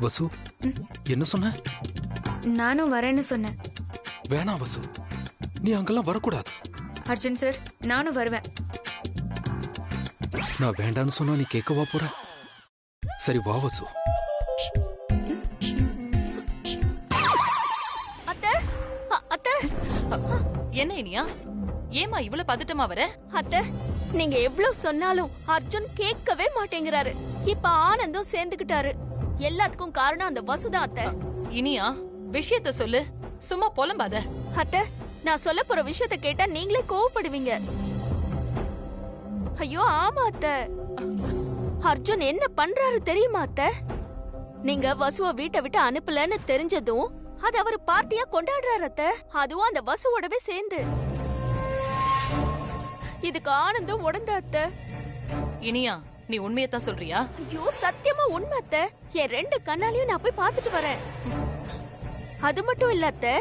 வசு என்ன சொன்ன? நானும் வரேன்னு சொன்னேன். வேணாம் வசு, நீ அங்கெல்லாம் வரக்கூடாது. அர்ஜுன் சார், நானும் வருவேன். நான் வேண்டான்னு சொன்னா நீ கேட்கவா போற? சரி வா வசு. அத்தை, அத்தை, என்ன இனியா, ஏமா இவ்வளவு பதட்டமா வர? அத்தை, நீங்க எவ்வளவு சொன்னாலும் அர்ஜுன் கேட்கவே மாட்டேங்கிறாரு. இப்ப ஆனந்தும் சேர்ந்துகிட்டாரு. எல்லாத்துக்கும் காரணம் அந்த வசுதான் அத்தை. இனியா, விஷயத்த சொல்லு, சும்மா புலம்பாத. அத்தை, நான் சொல்ல போற விஷயத்த கேட்டா நீங்களே கோவப்படுவீங்க. ஐயோ ஆமா அத்தை, அர்ஜுன் என்ன பண்றாரு தெரியுமா அத்தை? நீங்க வசுவ வீட்டை விட்டு அனுப்பலன்னு தெரிஞ்சதும் அது அவர் பார்ட்டியா கொண்டாடுறாரு அத்தை. அதுவும் அந்த வசுவோடவே சேர்ந்து. இதுக்கு ஆனந்தம் உடந்த அத்தை. இனியா, நீ உண்மையத்தான் சொல்றியா? ஐயோ சத்தியமா உண்மை அத்தை. என் 2 கண்ணாலையும் நான் போய் பார்த்துட்டு வரேன். அது மட்டும் இல்ல அத்தை,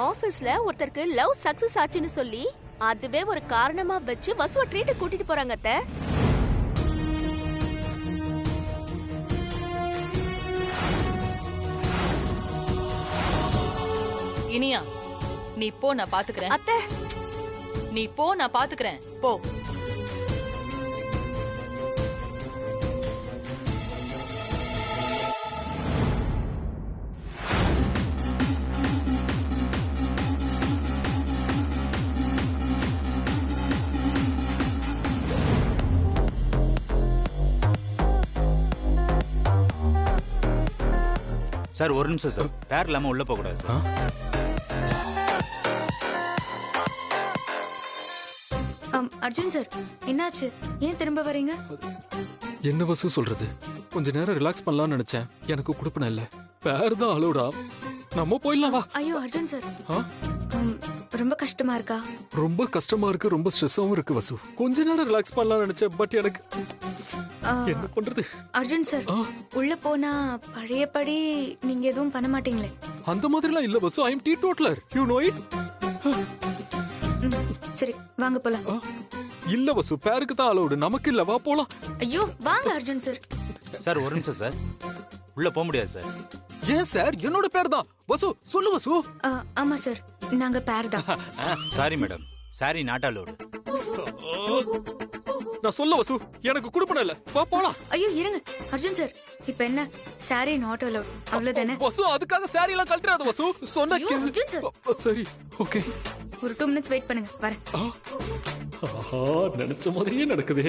ஆபீஸ்ல ஒருத்தருக்கு லவ் சக்சஸ் ஆச்சுன்னு சொல்லி அதுவே ஒரு காரணமா வச்சு வசுவ ட்ரீட் கூட்டிட்டு போறாங்க அத்தை. இனியா, நீ போ, நான் பாத்துக்கிறேன். அத்தை, நீ போ, நான் பாத்துக்கிறேன். போ. சார் ஒரு நிமிஷம் சார், பேர் இல்லாம உள்ள போக கூடாது சார். அர்ஜுன் சார், என்னாச்சு? ஏன் திரும்ப வரீங்க? என்ன வசு சொல்றது? கொஞ்ச நேரம் ரிலாக்ஸ் பண்ணலாம்னு நினைச்சேன். எனக்கு குடுப்பன இல்ல, பேர் தான் அலோடா. நம்ம போயிடலாம் வா. ஐயோ அர்ஜுன் சார், ரொம்ப கஷ்டமா இருக்கா? ரொம்ப கஷ்டமா இருக்கு, ரொம்ப ஸ்ட்ரெஸ்ஸாவும் இருக்கு வசு. கொஞ்ச நேரம் ரிலாக்ஸ் பண்ணலாம்னு நினைச்சேன், பட் எனக்கு என்ன பண்றது? அர்ஜுன் சார், உள்ள போனா பழையபடி நீங்க எதுவும் பண்ண மாட்டீங்களே? அந்த மாதிரிலாம் இல்ல வசு. ஐ அம் டீடோட்டலர், யூ நோ இட். சரி வாங்க போலாம். இல்ல வசு, பேருக்கு தான் அலோடு, நமக்கு இல்ல. வா போலாம். ஐயோ வாங்க அர்ஜுன் சார். சார் ஒரு நிமிஷம் சார், உள்ள போக முடியாது சார். ஏன் சார்? என்னோட பேர் தான் வசு. சொல்லு வசு. ஆமா சார், நாங்க பேர் தான். Sorry madam, sorry not allowed. நான் சொல்ல வசு, எனக்கு குடுப்பன இல்ல. வா போலாம். ஐயோ இருங்க அர்ஜுன் சார், இப்ப என்ன சாரி நாட் அலோட் அவ்வளவுதானே? வசு அதுக்காக சாரி எல்லாம் கழட்டாத வசு. சொன்ன ஐயோ, அர்ஜுன் சார். சரி ஓகே. ஒரு 2 minutes வெயிட் பண்ணுங்க, வரேன். ஆஹா, நினைச்ச மாதிரியே நடக்குதே.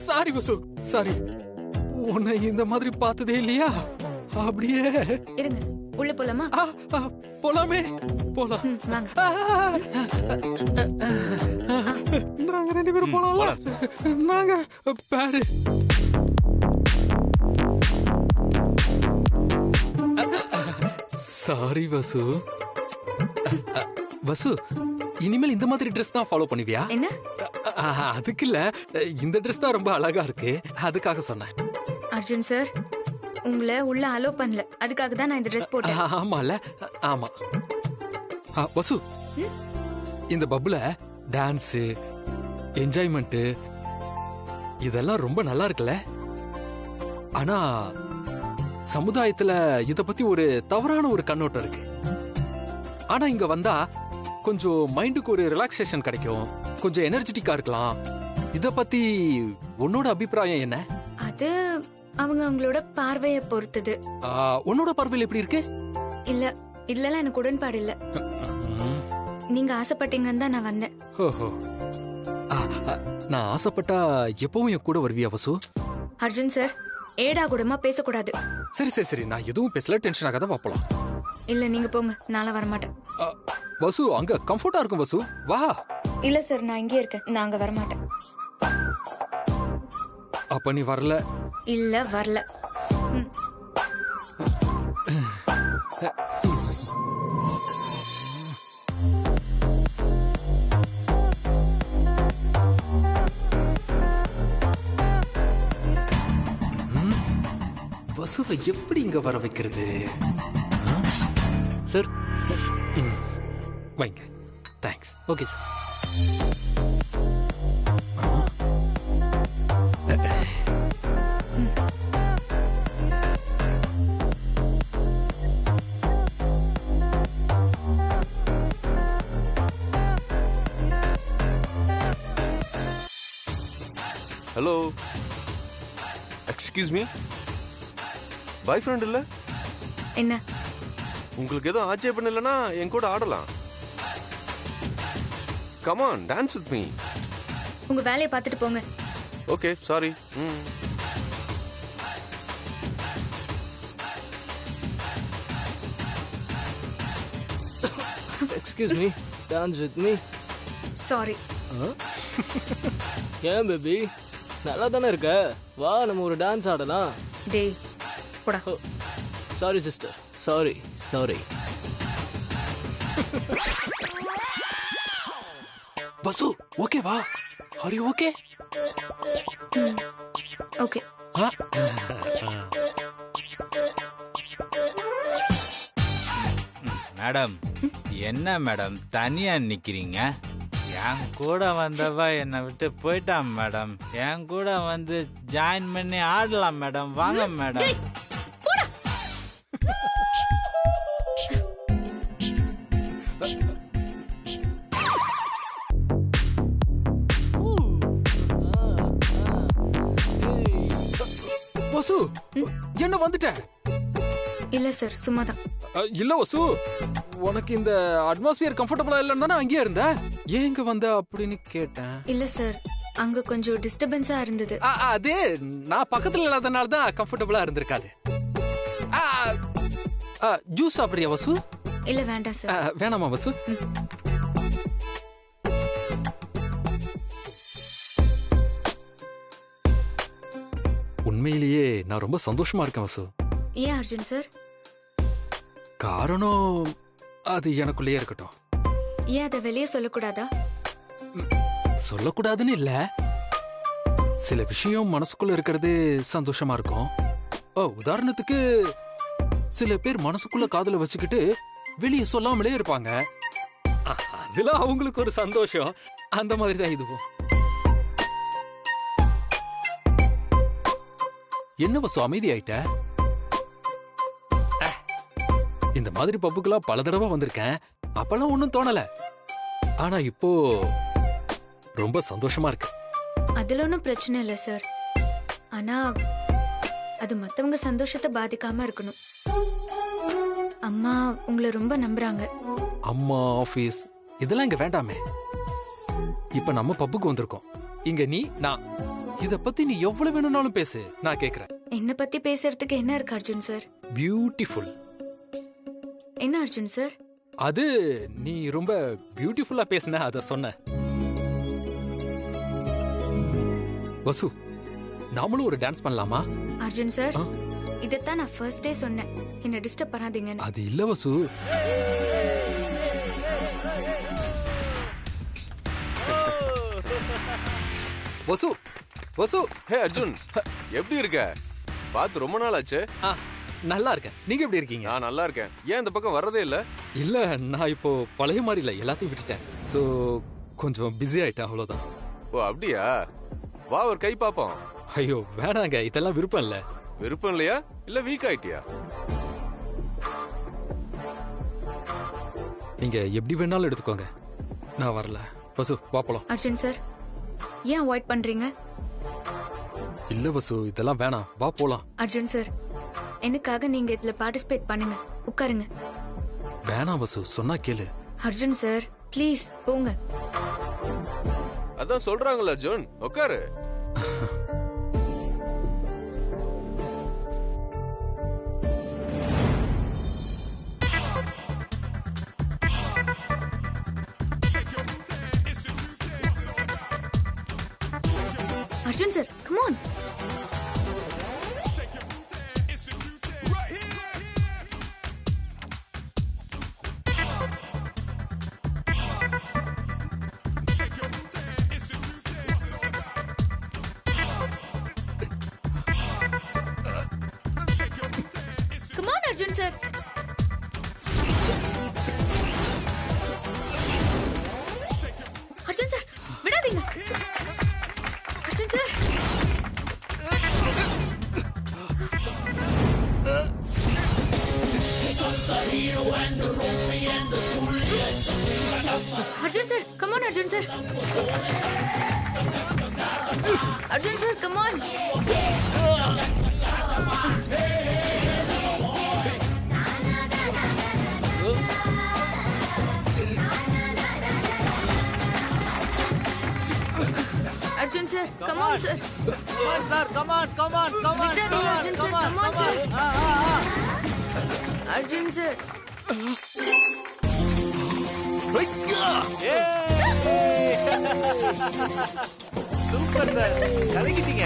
சாரி வசு, சாரி. உன்னை இந்த மாதிரி பார்த்ததே இல்லையா? அப்படியே இருங்க, உள்ள போலாமா? போலாமே, போலாம். வாங்க. நாங்க 2 பேரும் போலாம். நாங்க பாரு. சாரி வசு. வசு, இனிமேல் இந்த மாதிரி ட்ரெஸ் தான் ஃபாலோ பண்ணுவியா? என்ன? அதுக்கு இல்ல, இந்த ட்ரெஸ் தான் ரொம்ப அழகா இருக்கு, அதுக்காக சொன்னேன். அர்ஜுன் சார், உங்களை உள்ள அலோ பண்ணல, அதுக்காக தான் நான் இந்த ட்ரெஸ் போட்டேன். ஆமால, ஆமா. வசு, இந்த பப்புல டான்ஸ், என்ஜாய்மெண்ட் இதெல்லாம் ரொம்ப நல்லா இருக்குல்ல? ஆனா சமுதாயத்துல இத பத்தி ஒரு தவறான ஒரு கண்ணோட்டம் இருக்கு. ஆனா இங்க வந்தா கொஞ்சம் மைண்டுக்கு ஒரு ரிலாக்ஸேஷன் கிடைக்கும், கொஞ்சம் எனர்ஜெட்டிக்கா இருக்கலாம். இத பத்தி உன்னோட அபிப்பிராயம் என்ன? அது அவங்க அவங்களோட பார்வையை பொறுத்தது. உன்னோட பார்வையில் எப்படி இருக்கு? இல்ல, இதுல எனக்கு உடன்பாடு இல்ல. நீங்க ஆசைப்பட்டீங்கன்னு தான் நான் வந்தேன். ஓஹோ, நான் ஆசைப்பட்டா எப்பவும் என் கூட வருவியா வசு? அர்ஜுன் சார், ஏடா கூடமா பேசக்கூடாது. சரி சரி சரி, நான் எதுவும் பேசல, டென்ஷன் ஆகாத, வா போலாம். இல்ல நீங்க போங்க, நாளை வரமாட்டேன். வசு, அங்க கம்ஃபர்ட்டா இருக்கும் வசு, வா. இல்ல சார், நான் இங்கே இருக்கேன். நான் அங்க வரமாட்டேன். அப்ப நீ வரல? இல்ல, வரல. ம். வசுவை எப்படி இங்க வர வைக்கிறது? சார் வைங்க. Thanks. Okay sir. Hello, excuse me, boyfriend இல்ல? என்ன? உங்களுக்கு எதுவும் ஆட்சேபம் இல்லைன்னா என் கூட ஆடலாம். Come on, dance with me. உங்க வேலையை பார்த்துட்டு போங்க. Okay, sorry. Excuse me, dance with me. Sorry. ஏன் பேபி, நல்லா தானே இருக்க? வா, நம்ம ஒரு டான்ஸ் ஆடலாம். டேய் போடா. Sorry sister, sorry sorry. Vasu ஓகேவா? Are you okay? Okay. Madam, என்ன மேடம் தனியா நிக்கிறீங்க? என் கூட வந்தவ என்னை விட்டு போயிட்டான் மேடம். என் கூட வந்து ஜாயின் பண்ணி ஆடலாம் மேடம். வாங்க மேடம். வசு என்ன வந்துட்ட? இல்ல சார், சும்மாதான். இல்ல வசு, உனக்கு இந்த அட்மாஸ்பியர் கம்ஃபர்டபுளா இல்லன்னு தானே அங்கேயே இருந்த? ஏன் இங்க வந்த அப்படின்னு கேட்டேன். இல்ல சார், அங்க கொஞ்சம் டிஸ்டர்பன்ஸா இருந்தது. அதே நான் பக்கத்துல இல்லாதனால தான் கம்ஃபர்டபுளா இருந்திருக்காது. ஜூஸ் சாப்பிடுறியா வசு? இல்ல வேண்டாம் சார். வேணாமா வசு? உண்மையிலேயே நான் ரொம்ப சந்தோஷமா இருக்கேன் வசு. ஏன் அர்ஜுன் சார்? காரணம் அது எனக்குள்ளேயே இருக்கட்டும். ஏன் அதை வெளியே சொல்லக்கூடாதா? சொல்லக்கூடாதுன்னு இல்ல, சில விஷயம் மனசுக்குள்ள இருக்கிறது சந்தோஷமா இருக்கும். உதாரணத்துக்கு சில பேர் மனசுக்குள்ள காதல வச்சுக்கிட்டு வெளியே சொல்லாமலே இருப்பாங்க. அதுல அவங்களுக்கு ஒரு சந்தோஷம். அந்த மாதிரி தான் இதுவும். என்ன வசு அமைதி ஆயிட்ட? இந்த மாதிரி பப்புக்கெல்லாம் பல தடவை வந்திருக்கேன். அப்பெல்லாம் ஒன்னும் தோணல. ஆனா இப்போ ரொம்ப சந்தோஷமா இருக்கு. அதுல ஒன்றும் பிரச்சனை இல்லை சார். ஆனா அது மத்தவங்க சந்தோஷத்தை பாதிக்காம இருக்கணும். அம்மா உங்களை ரொம்ப நம்புறாங்க. அம்மா, ஆபீஸ் இதெல்லாம் இங்க வேண்டாமே. இப்ப நம்ம பப்புக்கு வந்திருக்கோம். இங்க நீ நான் இத பத்தி நீ எவ்வளவு வேணும்னாலும் பேசு, நான் கேக்குறேன். என்ன பத்தி பேசுறதுக்கு என்ன இருக்கு அர்ஜுன் சார்? பியூட்டிஃபுல். என்ன அர்ஜுன் சார்? அது நீ ரொம்ப பியூட்டிஃபுல்லா பேசின, அத சொன்ன. வசு, நாமளும் ஒரு டான்ஸ் பண்ணலாமா? அர்ஜுன் சார், இதத்தான் நான் ஃபர்ஸ்ட் டே சொன்னேன், என்ன டிஸ்டர்ப் பண்ணாதீங்கன்னு. அது இல்ல வசு. வசு வசு. ஹே அர்ஜுன், எப்படி இருக்க? பார்த்து ரொம்ப நாள் ஆச்சு. நல்லா இருக்கேன். நீங்க எப்படி இருக்கீங்க? நான் நல்லா இருக்கேன். ஏன் இந்த பக்கம் வர்றதே இல்ல? இல்ல, நான் இப்போ பழைய மாதிரி இல்ல, எல்லாத்தையும் விட்டுட்டேன். சோ கொஞ்சம் பிஸி ஆயிட்டேன், அவ்வளவுதான். ஓ அப்படியா? வா ஒரு கை பாப்போம். ஐயோ வேணாங்க, இதெல்லாம் விருப்பம் இல்ல. விருப்பம் இல்லையா? இல்ல வீக் ஆயிட்டியா? நீங்க எப்படி வேணாலும் எடுத்துக்கோங்க, நான் வரல. வசு வா போலாம். அர்ஜுன் சார், ஏன் அவாய்ட் பண்றீங்க? இல்ல வசு, இதெல்லாம் வேணாம், வா போலாம். அர்ஜுன் சார், எனக்காக நீங்க இதுல பார்ட்டிசிபேட் பண்ணுங்க. உட்காருங்க. வேணாம் வசு, சொன்னா கேளு. அர்ஜுன் சார் ப்ளீஸ் போங்க. அதான் சொல்றாங்கல்ல அர்ஜுன், உட்காரு. Arjun sir come on. Come on Arjun sir. Arjun sir விடாதீங்க. Arjun sir. Arjun sir come on Arjun sir. Arjun sir come on. Arjun sir come on sir. Sir come on come on come on விடாதீங்க Arjun sir come on sir. Arjun sir. Super sir கலக்கிட்டீங்க.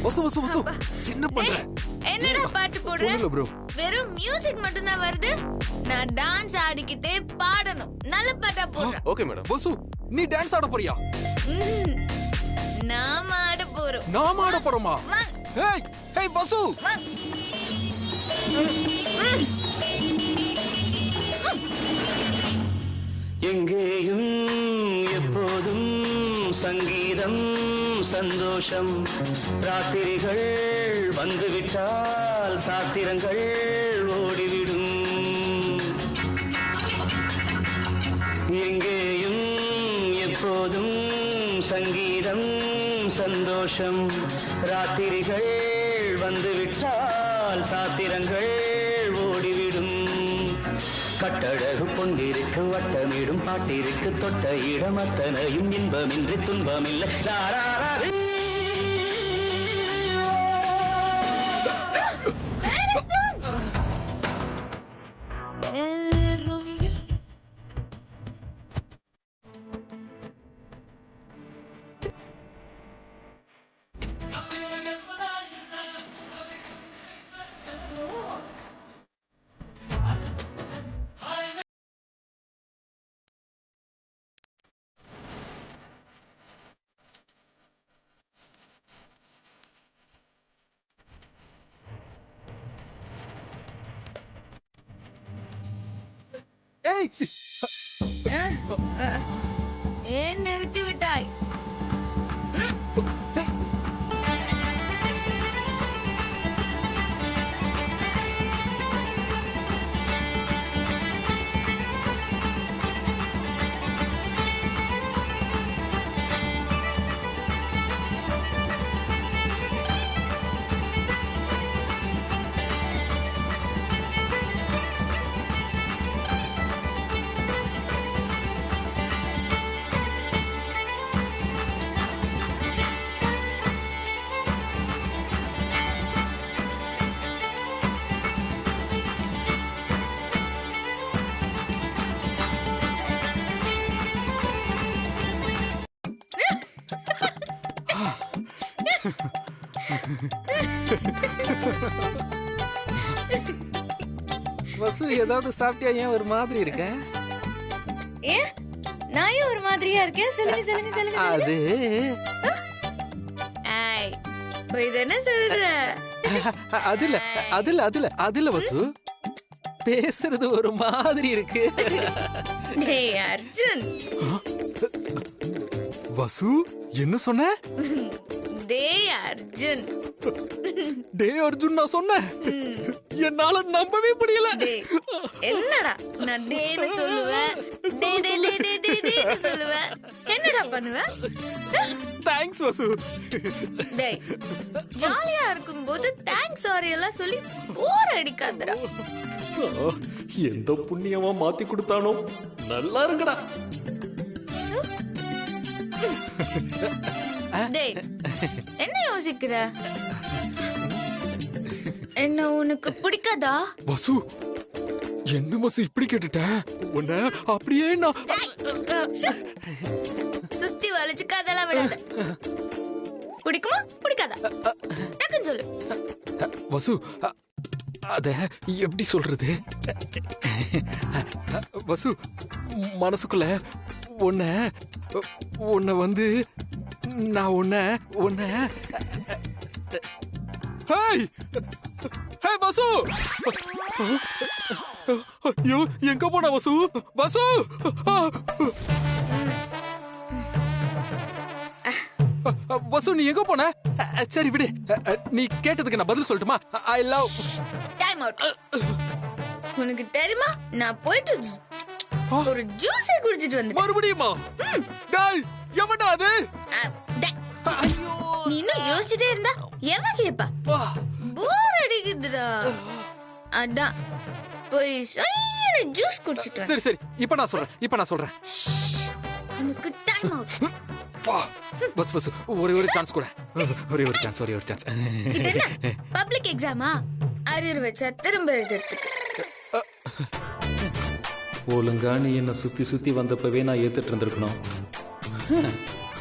வசு வசு வசு என்ன பண்ற? என்னடா பாட்டு போடுற? ஒண்ணுல ப்ரோ. வெறும் மியூசிக் மட்டும் தான் வருது. நான் டான்ஸ் ஆடிக்கிட்டே பாடணும். நல்ல பாட்டா போடுறேன். Okay madam. வசு நீ டான்ஸ் ஆட போறியா? நாம ஆட போறோம். நாம ஆட போறோமா? ஹேய் ஹேய் வசு. எங்கேயும் எப்போதும் சங்கீதம் சந்தோஷம். ராத்திரிகள் வந்துவிட்டால் சாத்திரங்கள் ஓடிவிடும். எங்கேயும் எப்போதும் சங்கீதம் சந்தோஷம். ராத்திரிகள் வந்துவிட்டால் சாத்திரங்கள் ஓடிவிடும். கட்டழகு பொன்னிருக்கு வட்டமிடும் பாட்டிற்கு தொட்ட இடம் அத்தனையும் இன்பமின்றி துன்பமில்லை. ஏய் ஏன் நிறுத்தி விட்டாய்? வசு ஏதாவது சாப்பிட்டியா? ஏன் ஒரு மாதிரி இருக்க? ஏன் நான் ஏன் ஒரு மாதிரியா இருக்கேன்? சொல்லுங்க சொல்லுங்க சொல்லுங்க. அது ஐய் போய் தானே சொல்ற. அதுல அதுல அதுல அதுல வசு பேசுறது ஒரு மாதிரி இருக்கு. டேய் அர்ஜுன். வசு என்ன சொன்ன? டேய் அர்ஜுன். டேய் அர்ஜுன் நான் சொன்னேன். என்னால நம்பவே முடியல. டேய் என்னடா நான் டேன்னு சொல்லுவேன், டே டே டே டே டே டேன்னு சொல்லுவேன். என்னடா பண்ணுவ? தேங்க்ஸ் வசு. டேய் ஜாலியா இருக்கும்போது தேங்க்ஸ் சாரி எல்லாம் சொல்லி போர் அடிக்காதடா. எந்த புண்ணியமா மாத்தி கொடுத்தானோ நல்லா இருக்குடா. டேய் என்ன யோசிக்கிற? என்ன உனக்கு பிடிக்காதா? வசு என்ன வசு இப்படி கேட்டுட்ட? உன்ன அப்படியே நான் சுத்தி வளைச்சு கதெல்லாம் விடாத. பிடிக்குமா பிடிக்காதா டக்குன்னு சொல்லு. வசு அத எப்படி சொல்றது? வசு மனசுக்குள்ள உன்னை வந்து நான் உன்னை ஹேய் ஹே வசு! ஐயோ எங்க போன வசு? வசு! வசு நீ எங்க போன? சரி விடு, நீ கேட்டதுக்கு நான் பதில் சொல்லட்டுமா? I love time out. உனக்கு தெரியுமா நான் போயிட்டு ஒரு ஜூஸை குடிச்சிட்டு வந்தேன். மறுபடியுமா? டேய் எவன்டா அது? நீ இன்னும் யோசிச்சுட்டே இருந்தா எவன் கேப்பா? போர் அடிக்குதுடா. அதான் போய் ஜூஸ் குடிச்சிட்டு. சரி சரி இப்ப நான் சொல்றேன். உனக்கு டைம் அவுட். பஸ் பஸ் ஒரே சான்ஸ் கூட. ஒரே ஒரு சான்ஸ். இது என்ன பப்ளிக் எக்ஸாமா? அரியர் வச்சா திரும்ப எழுதுறதுக்கு. ஒழுங்கா நீ என்ன சுத்தி சுத்தி வந்தப்பவே நான் ஏத்துட்டு இருந்திருக்கணும்.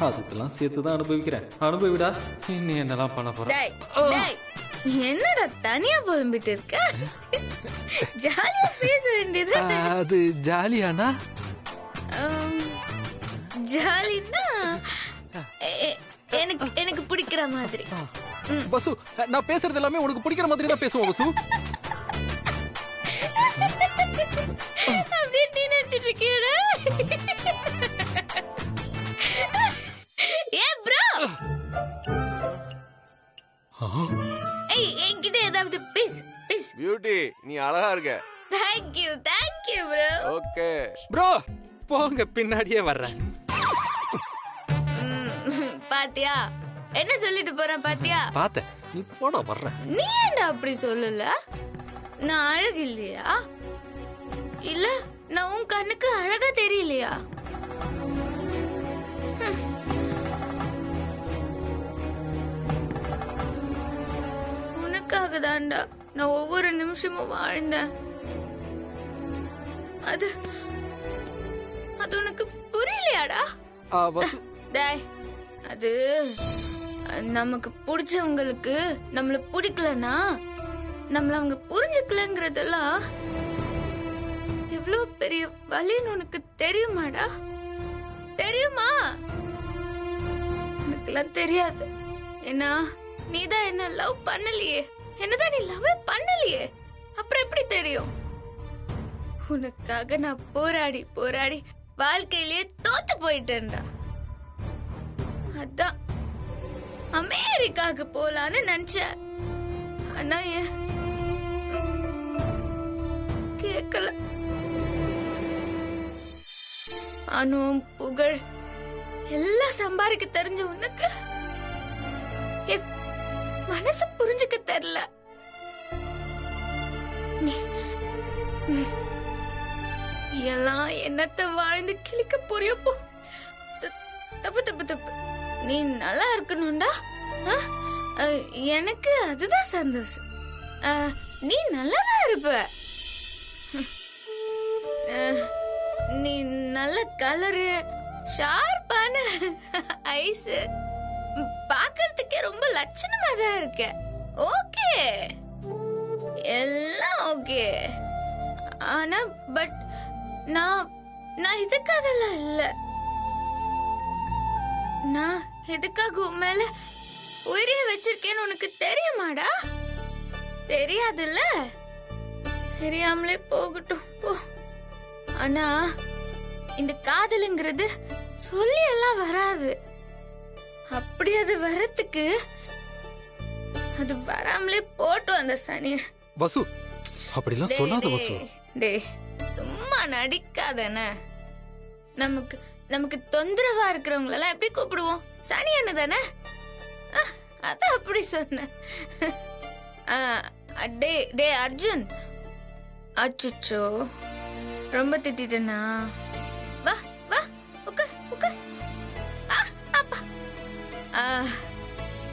அதுக்கெல்லாம் சேர்த்துதான் அனுபவிக்கிறேன். அனுபவிடா. நீ என்னெல்லாம் பண்ண போற? என்னடா தனியா புலம்பிட்டு இருக்க? ஜாலியா பேச வேண்டியது. அது ஜாலியானா? ஜாலினா எனக்கு பிடிக்கிற மாதிரி. வசு நான் பேசுறது எல்லாமே உனக்கு பிடிக்கிற மாதிரி தான் பேசுவோம் வசு. அப்படியே நீ நினைச்சிட்டு இருக்கியடா? ஏ ப்ரோ, ஏய் என்கிட்ட ஏதாவது பேசு. பியூட்டி நீ அழகா இருக்க. Thank you bro. Okay bro போங்க, பின்னாடியே வர்றேன். பாத்தியா என்ன சொல்லிட்டு போறேன்? பாத்தியா? பாத்த நீ போடா வர்றேன். நீ ஏன்டா அப்படி சொல்லல? நான் அழகு இல்லையா? இல்ல நான் உன் கண்ணுக்கு அழகா தெரியலையா? உனக்காக தான்டா நான் ஒவ்வொரு நிமிஷமும் வாழ்ந்தேன். அது உனக்கு புரியலையாடா? டேய், அது நமக்கு பிடிச்சவங்களுக்கு நம்மள பிடிக்கலனா நம்மள அவங்க புரிஞ்சுக்கலங்கிறதெல்லாம் எவ்வளவு பெரிய வலின்னு உனக்கு தெரியுமாடா? தெரியுமா? எனக்குலாம் தெரியாது. ஏன்னா நீதான் என்ன லவ் பண்ணலையே. என்னதான் நீ லவ் பண்ணலையே, அப்புறம் எப்படி தெரியும்? உனக்காக நான் போராடி வாழ்க்கையிலேயே தோத்து போயிட்டேன்டா. அதான் அமெரிக்காவுக்கு போலான்னு நினைச்சேன். ஆனா கேட்கல. பணம் புகழ் எல்லாம் சம்பாதிக்க தெரிஞ்ச உனக்கு மனசு புரிஞ்சுக்க தெரியல. எல்லாம் என்னத்த வாழ்ந்து கிழிக்க போறியப்போ? தப்பு. நீ நல்லா இருக்கணும்டா. எனக்கு அதுதான் சந்தோஷம். நீ நல்லாதான் இருப்ப. நீ நல்ல கலரு, ஷார்ப்பான ஐஸ், பாக்குறதுக்கே ரொம்ப லட்சணமா தான் இருக்க. ஓகே, எல்லாம் ஓகே. ஆனா பட் நான் இதுக்காகலாம் இல்ல. நான் எதுக்காக உன் மேல உயிரே வச்சிருக்கேன்னு உனக்கு தெரியுமாடா? தெரியாதுல்ல? தெரியாமலே போகட்டும் போ. ஆனா இந்த காதலுங்கிறது சொல்லி எல்லாம் வராது. அப்படி அது வரத்துக்கு அது வராமலே போட்டு அந்த சனி. வசு அப்படிலாம் சொல்லாத வசு. டேய் சும்மா நடிக்காதன. நமக்கு தொந்தரவா இருக்கிறவங்க எல்லாம் எப்படி கூப்பிடுவோம்? சனி என்ன தானே? அத அப்படி சொன்ன. டே அர்ஜுன், அச்சோ ரொம்ப திட்டனா? வா உட்கார். அப்பா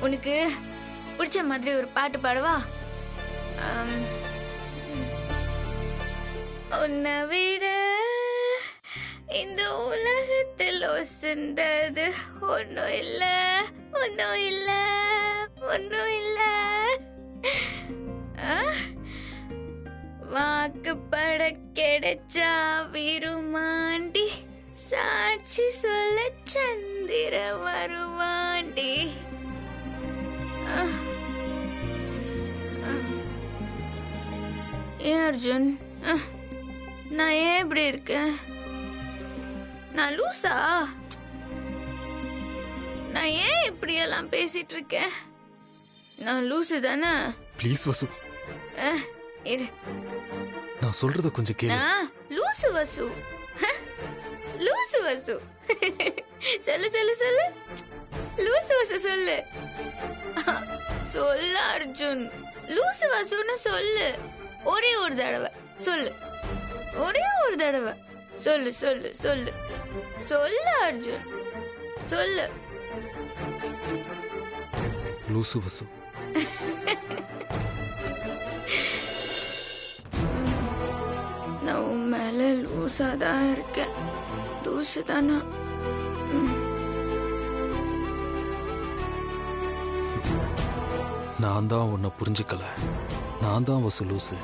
உனக்கு பிடிச்ச மாதிரி ஒரு பாட்டு பாடவா? உன்னை விட இந்த உலகத்தில் ஒசந்தது ஒன்றும் இல்ல, ஒன்றும் இல்ல, ஒன்றும் இல்ல. வாக்குப்பட கிடைச்சா விருமாண்டி, சாட்சி சொல்ல சந்திர வருவாண்டி. ஏன் அர்ஜுன், நான் ஏன் இப்படி இருக்கேன்? நான் லூசா? நான் ஏன் இப்படி எல்லாம் பேசிட்டு இருக்கேன்? நான் லூசு தானே? ப்ளீஸ் வசு, இரு, நான் சொல்றத கொஞ்சம் கேளு. நான் லூசு வசு, லூசு வசு. சொல்லு சொல்லு சொல்லு, லூசு வசு சொல்லு. சொல்லு அர்ஜுன், லூசு வசுன்னு சொல்லு. ஒரே ஒரு தடவை சொல்லு, ஒரே ஒரு தடவை சொல்லு சொல்லு சொல்லு சொல்லு அர்ஜுன், சொல்லு. லூசு வசு. நான் உன் மேல லூசா தான் இருக்கேன். லூசு தானா? நான் தான் உன்னை புரிஞ்சுக்கல. நான் தான் வசு லூசு.